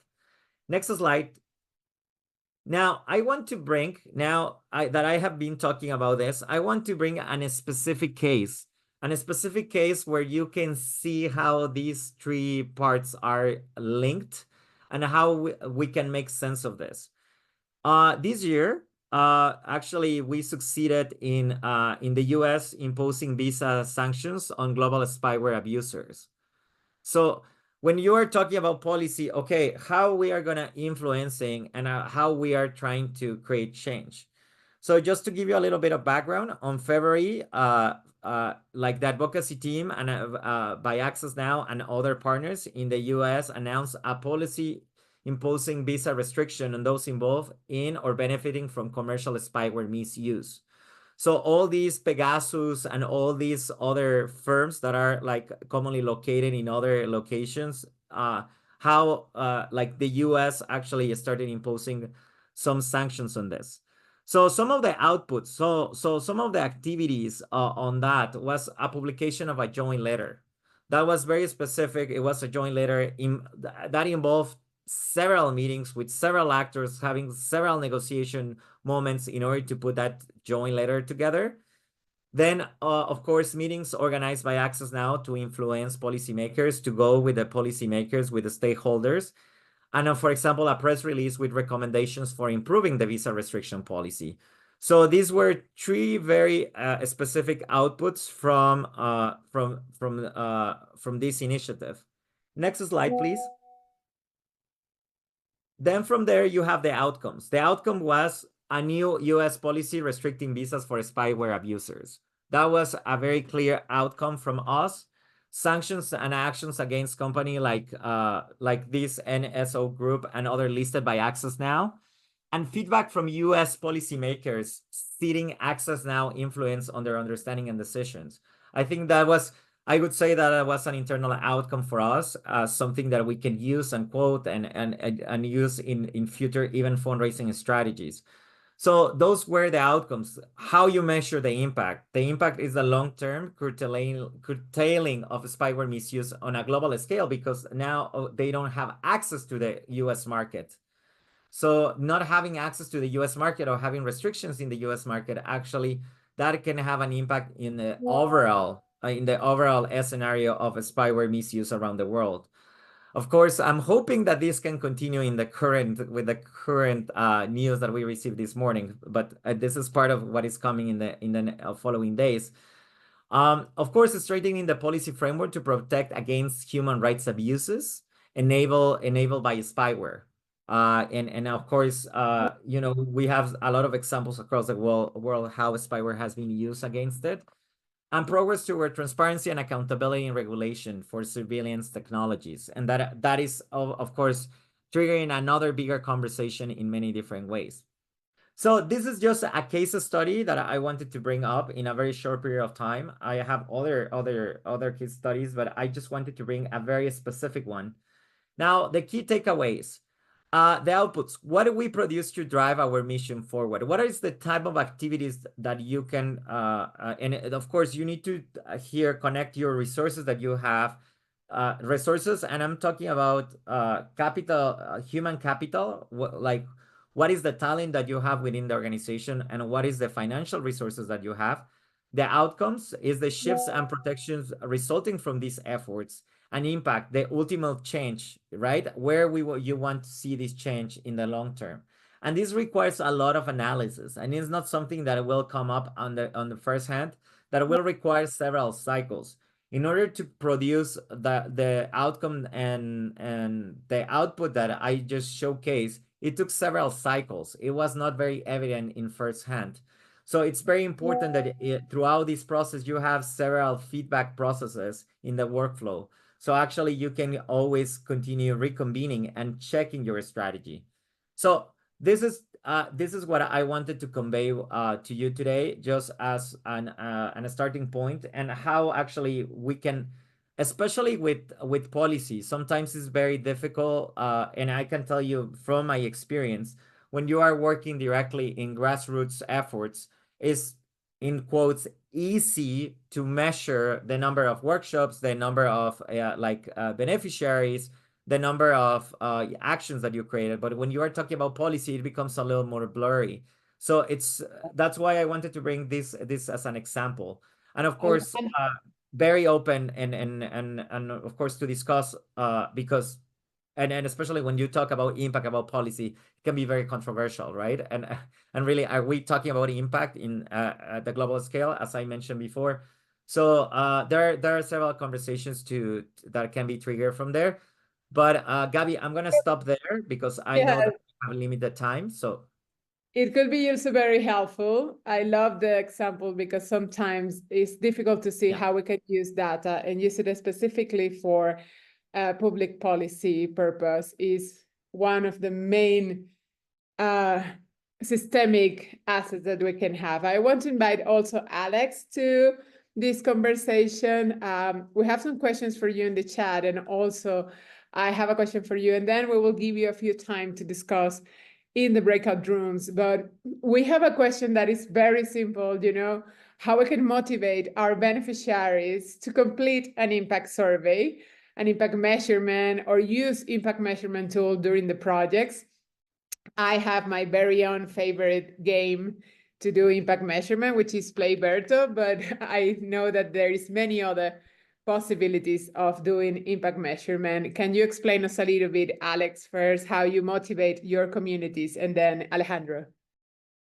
Next slide. Now, I want to bring, that I have been talking about this, I want to bring a specific case where you can see how these three parts are linked and how we can make sense of this. This year, actually, we succeeded in the US imposing visa sanctions on global spyware abusers. So when you are talking about policy, okay, how we are going to influencing and how we are trying to create change. So just to give you a little bit of background, on February, like the advocacy team and by Access Now and other partners in the US announced a policy imposing visa restriction on those involved in or benefiting from commercial spyware misuse. So all these Pegasus and all these other firms that are like commonly located in other locations, how like the US actually started imposing some sanctions on this. So some of the outputs, so some of the activities on that was a publication of a joint letter. That was very specific. It was a joint letter that involved several meetings with several actors having several negotiation moments in order to put that joint letter together. Then, of course, meetings organized by Access Now to influence policymakers, to go with the policymakers, with the stakeholders. and for example, a press release with recommendations for improving the visa restriction policy. So these were three very specific outputs from this initiative. Next slide, please. Then from there, you have the outcomes. The outcome was a new US policy restricting visas for spyware abusers. That was a very clear outcome from us. Sanctions and actions against company like this NSO group and other listed by Access Now. And feedback from US policymakers ceding Access Now influence on their understanding and decisions. I think that was, I would say that was an internal outcome for us, something that we can use and quote and use in future even fundraising strategies. So those were the outcomes. How you measure the impact. The impact is the long-term curtailing of spyware misuse on a global scale, because now they don't have access to the US market. So not having access to the US market or having restrictions in the US market, actually, that can have an impact in the overall scenario of spyware misuse around the world. Of course, I'm hoping that this can continue with the current news that we received this morning, but this is part of what is coming in the following days. Of course, strengthening the policy framework to protect against human rights abuses enabled by spyware. And of course, we have a lot of examples across the world how spyware has been used against it. And progress toward transparency and accountability in regulation for surveillance technologies. And that is, of course, triggering another bigger conversation in many different ways. So this is just a case study that I wanted to bring up in a very short period of time. I have other case studies, but I just wanted to bring a very specific one. Now, the key takeaways. The outputs. What do we produce to drive our mission forward? What is the type of activities that you can, and of course, you need to here connect your resources that you have, resources, and I'm talking about capital, human capital, like what is the talent that you have within the organization and what is the financial resources that you have. The outcomes is the shifts and protections resulting from these efforts and impact, the ultimate change, right? Where you want to see this change in the long term. And this requires a lot of analysis, and it's not something that will come up on the first hand, that will require several cycles. In order to produce the outcome and the output that I just showcased, it took several cycles. It was not very evident in first hand. So it's very important that throughout this process, you have several feedback processes in the workflow. So actually, you can always continue reconvening and checking your strategy. So this is what I wanted to convey to you today, just as a starting point, and how actually we can, especially with policy, sometimes it's very difficult. And I can tell you from my experience, when you are working directly in grassroots efforts, is in quotes easy to measure the number of workshops, the number of beneficiaries, the number of actions that you created. But when you are talking about policy, it becomes a little more blurry. So that's why I wanted to bring this as an example. And of course, very open and of course to discuss because and especially when you talk about impact, about policy, it can be very controversial, right? And really, are we talking about impact at the global scale, as I mentioned before? So there are several conversations that can be triggered from there. But Gabby, I'm gonna stop there because I know that we have limited time. So it could be also very helpful. I love the example because sometimes it's difficult to see how we can use data and use it specifically for public policy purpose is one of the main systemic assets that we can have. I want to invite also Alex to this conversation. We have some questions for you in the chat, and also I have a question for you, and then we will give you a few time to discuss in the breakout rooms. But we have a question that is very simple, how we can motivate our beneficiaries to complete an impact survey, an impact measurement, or use impact measurement tool during the projects. I have my very own favorite game to do impact measurement, which is Play Berto, but I know that there is many other possibilities of doing impact measurement. Can you explain us a little bit, Alex, first, how you motivate your communities, and then Alejandro?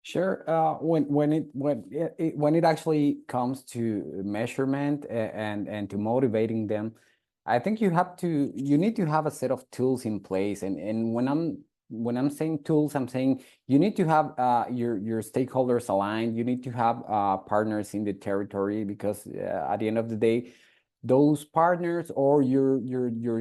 Sure. When it actually comes to measurement and to motivating them, I think you need to have a set of tools in place. And when I'm saying tools, I'm saying you need to have your stakeholders aligned. You need to have partners in the territory, because at the end of the day, those partners or your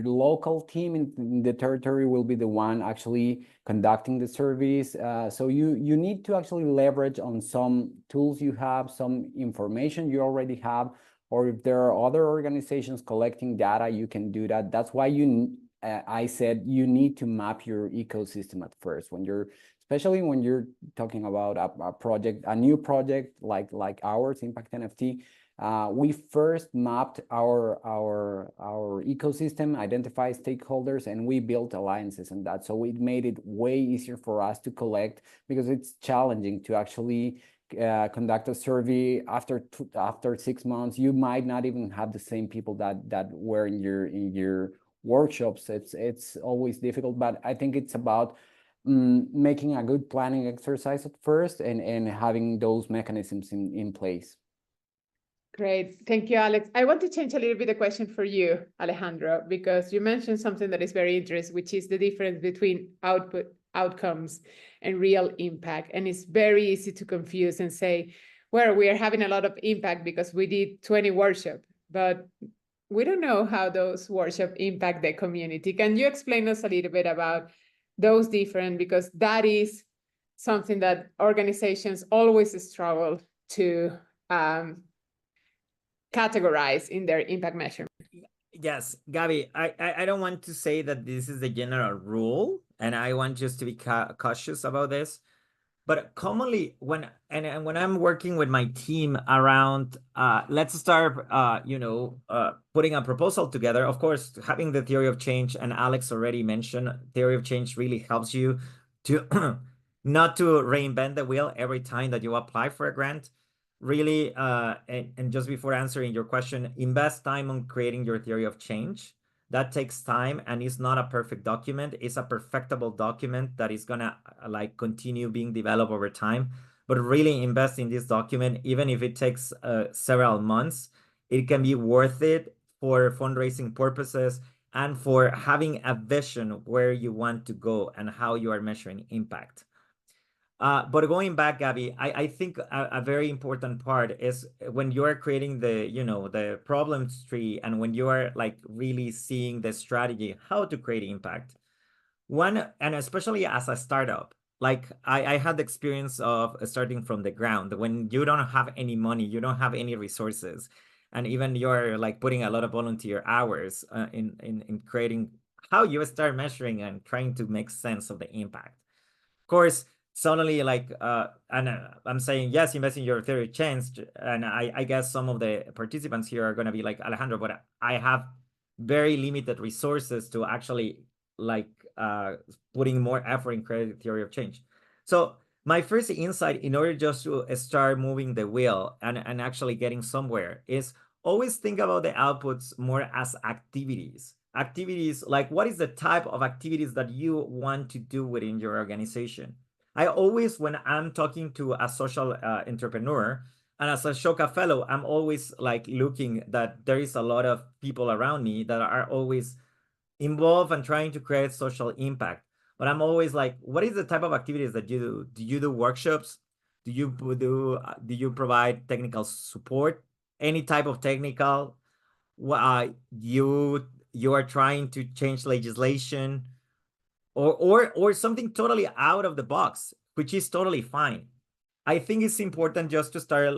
local team in the territory will be the one actually conducting the surveys. So you need to actually leverage on some tools you have, some information you already have, or if there are other organizations collecting data, you can do that. That's why I said you need to map your ecosystem at first, especially when you're talking about a new project like ours, Impact NFT. We first mapped our ecosystem, identified stakeholders, and we built alliances in that. So it made it way easier for us to collect, because it's challenging to actually conduct a survey after 6 months. You might not even have the same people that were in your workshops. It's always difficult, but I think it's about making a good planning exercise at first and having those mechanisms in place. Great. Thank you, Alex. I want to change a little bit the question for you, Alejandro, because you mentioned something that is very interesting, which is the difference between outcomes and real impact. And it's very easy to confuse and say, well, we are having a lot of impact because we did 20 workshops, but we don't know how those workshops impact the community. Can you explain us a little bit about those different, because that is something that organizations always struggle to categorize in their impact measurement? Yes, Gabby, I don't want to say that this is the general rule, and I want just to be cautious about this. But commonly, when I'm working with my team around, let's start, putting a proposal together. Of course, having the theory of change, and Alex already mentioned, theory of change really helps you to not to reinvent the wheel every time that you apply for a grant. Really, and just before answering your question, invest time on creating your theory of change. That takes time, and it's not a perfect document. It's a perfectible document that is gonna continue being developed over time. But really invest in this document, even if it takes several months. It can be worth it for fundraising purposes and for having a vision where you want to go and how you are measuring impact. But going back, Gabby, I think a very important part is when you are creating the problems tree, and when you are really seeing the strategy, how to create impact. And especially as a startup, I had the experience of starting from the ground. When you don't have any money, you don't have any resources, and even you're putting a lot of volunteer hours in creating how you start measuring and trying to make sense of the impact. Of course, suddenly I'm saying, yes, invest in your theory of change, and I guess some of the participants here are going to be like, Alejandro, but I have very limited resources to actually putting more effort in creating theory of change. So my first insight, in order just to start moving the wheel and actually getting somewhere, is always think about the outputs more as activities. Activities, what is the type of activities that you want to do within your organization? I always, when I'm talking to a social entrepreneur, and as a Shoka fellow, I'm always looking that there is a lot of people around me that are always involved and trying to create social impact. But I'm always what is the type of activities that you do? Do you do workshops? Do you provide technical support? Any type of technical? You are trying to change legislation? Or something totally out of the box, which is totally fine. I think it's important just to start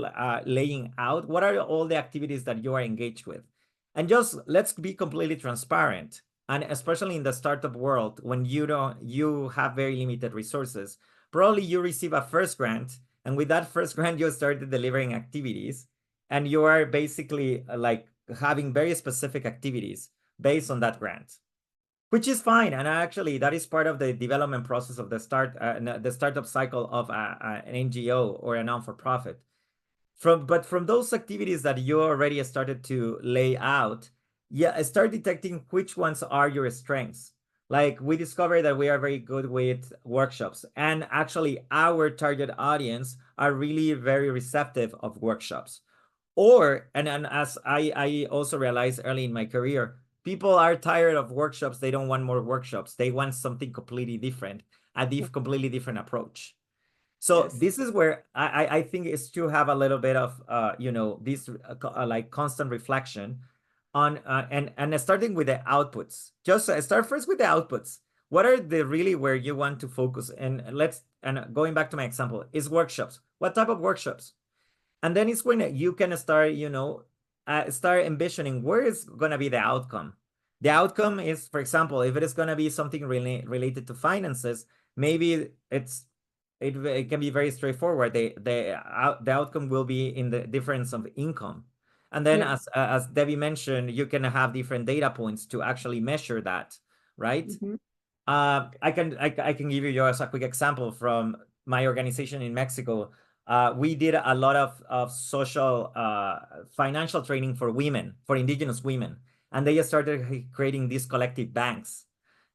laying out what are all the activities that you are engaged with. And just let's be completely transparent. And especially in the startup world, when you have very limited resources, probably you receive a first grant, and with that first grant, you started delivering activities, and you are basically having very specific activities based on that grant, which is fine. And actually, that is part of the development process of the startup cycle of an NGO or a non-for-profit. But from those activities that you already started to lay out, yeah, start detecting which ones are your strengths. Like we discovered that we are very good with workshops, and actually our target audience are really very receptive of workshops. And as I also realized early in my career, people are tired of workshops. They don't want more workshops. They want something completely different, completely different approach. So Yes. this is where I think is to have a little bit of this like constant reflection on and starting with the outputs. Just start first with the outputs. What are the really where you want to focus? And going back to my example is workshops. What type of workshops? And then it's when you can start start envisioning where is going to be the outcome. The outcome is, for example, if it is going to be something really related to finances, maybe it can be very straightforward. The outcome will be in the difference of income. And then Yeah. as Debbie mentioned, you can have different data points to actually measure that, right? Mhm. I can give you just a quick example from my organization in Mexico. We did a lot of social financial training for women, for indigenous women, and they started creating these collective banks.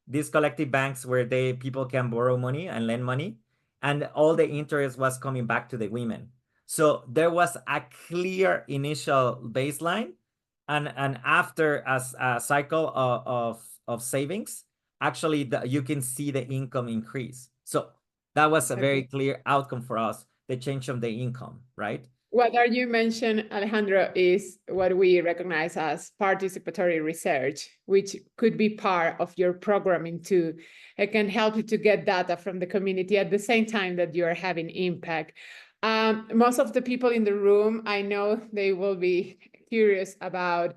These collective banks where people can borrow money and lend money, and all the interest was coming back to the women. So there was a clear initial baseline, and after a cycle of savings, actually you can see the income increase. So that was a very Okay. clear outcome for us, the change of the income, right? What are you mentioned, Alejandro, is what we recognize as participatory research, which could be part of your programming too. It can help you to get data from the community at the same time that you are having impact. Most of the people in the room, I know they will be curious about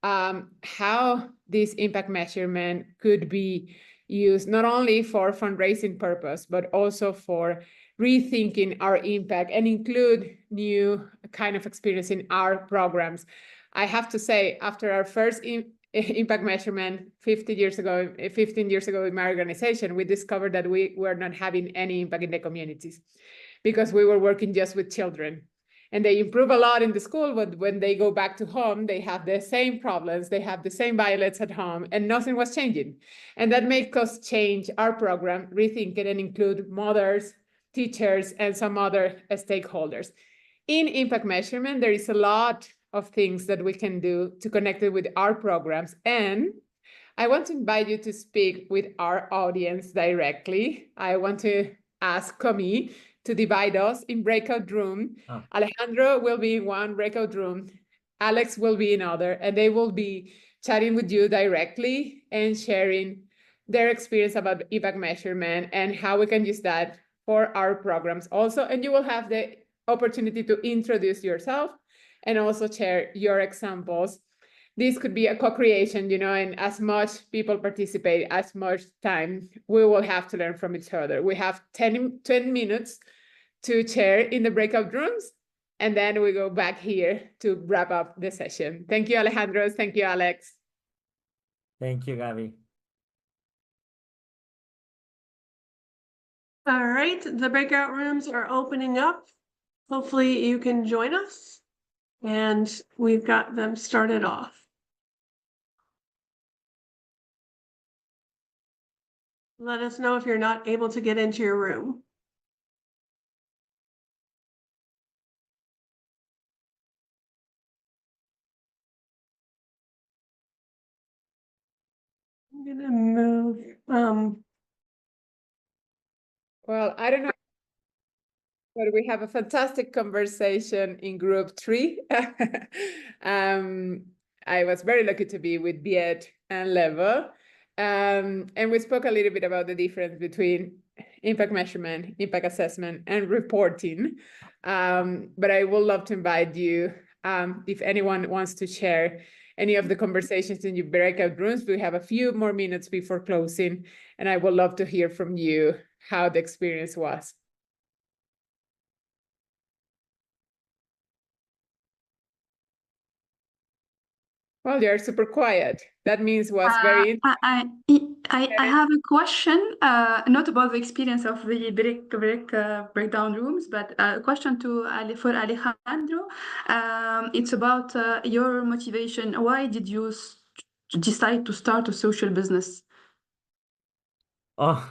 how this impact measurement could be used not only for fundraising purpose, but also for rethinking our impact and include new kind of experience in our programs. I have to say, after our first impact measurement 15 years ago in my organization, we discovered that we were not having any impact in the communities because we were working just with children. And they improve a lot in the school, but when they go back to home, they have the same problems, they have the same violence at home, and nothing was changing. And that made us change our program, rethink it, and include mothers, teachers, and some other stakeholders. In impact measurement, there is a lot of things that we can do to connect it with our programs. And I want to invite you to speak with our audience directly. I want to ask Comi to divide us in breakout room. Oh. Alejandro will be in one breakout room. Alex will be in other, and they will be chatting with you directly and sharing their experience about impact measurement and how we can use that for our programs also. And you will have the opportunity to introduce yourself and also share your examples. This could be a co-creation, and as much people participate, as much time we will have to learn from each other. We have 10 minutes to share in the breakout rooms, and then we go back here to wrap up the session. Thank you, Alejandro. Thank you, Alex. Thank you, Gabby. All right, the breakout rooms are opening up. Hopefully you can join us. And we've got them started off. Let us know if you're not able to get into your room. I'm gonna move. Well, I don't know, but we have a fantastic conversation in group 3. I was very lucky to be with Viet and Levo. And we spoke a little bit about the difference between impact measurement, impact assessment, and reporting. But I would love to invite you, if anyone wants to share any of the conversations in your breakout rooms. We have a few more minutes before closing, and I would love to hear from you how the experience was. Well, you're super quiet. That means was very I have a question, not about the experience of the breakdown rooms, but a question for Alejandro. It's about your motivation. Why did you decide to start a social business? Oh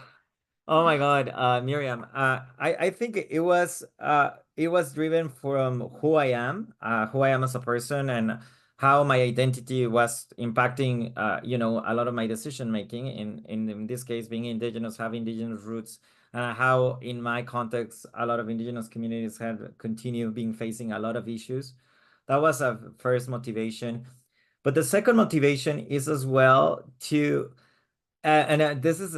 my God, Miriam. I think it was driven from who I am as a person, and how my identity was impacting a lot of my decision making, in this case being indigenous, have indigenous roots, and how in my context a lot of indigenous communities have continued being facing a lot of issues. That was a first motivation. But the second motivation is as well to this is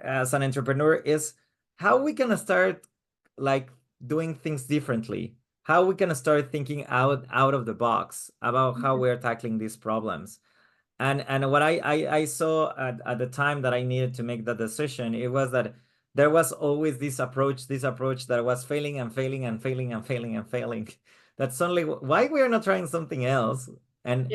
as an entrepreneur, is how we can start like doing things differently, how we can start thinking out of the box about how we're tackling these problems. And what I saw at the time that I needed to make the decision, it was that there was always this approach that was failing and failing and failing and failing and failing. That suddenly, why we are not trying something else? And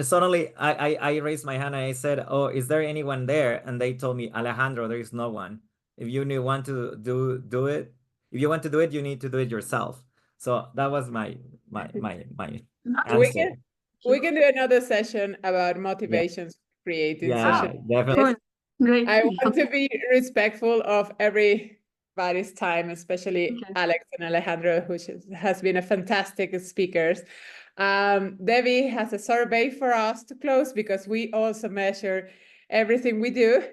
suddenly I raised my hand and I said, oh, is there anyone there? And they told me, Alejandro, there is no one. If you want to do it, if you want to do it, you need to do it yourself. So that was my answer. We can do another session about motivations for creating social. Definitely. Great. I want to be respectful of everybody's time, especially Alex and Alejandro, who has been a fantastic speakers. Debbie has a survey for us to close, because we also measure everything we do.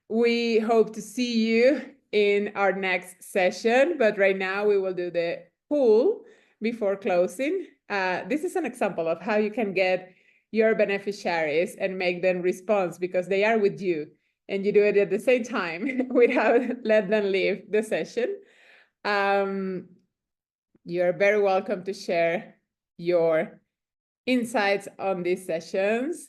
We hope to see you in our next session, but right now we will do the poll before closing. This is an example of how you can get your beneficiaries and make them respond, because they are with you and you do it at the same time without let them leave the session. You're very welcome to share your insights on these sessions.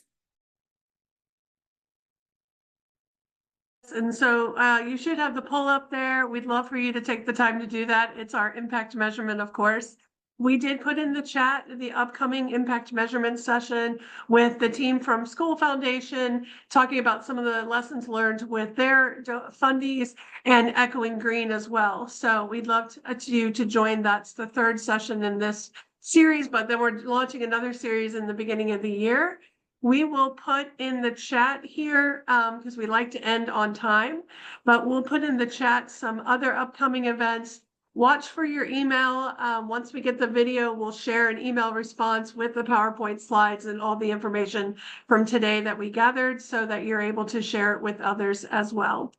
And so you should have the poll up there. We'd love for you to take the time to do that. It's our impact measurement, of course. We did put in the chat the upcoming impact measurement session with the team from School Foundation, talking about some of the lessons learned with their fundies, and Echoing Green as well. So we'd love you to join. That's the third session in this series, but then we're launching another series in the beginning of the year. We will put in the chat here, because we like to end on time, but we'll put in the chat some other upcoming events. Watch for your email. Once we get the video, we'll share an email response with the PowerPoint slides and all the information from today that we gathered, so that you're able to share it with others as well.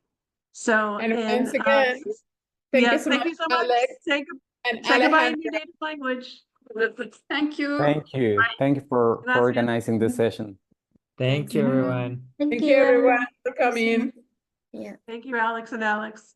So, and once again, thank you so much, Alex. Say goodbye in your native language. Thank you. Thank you. Thank you for organizing this session. Thank you, everyone. Thank you, everyone, for coming. Yeah. Thank you, Alex and Alex.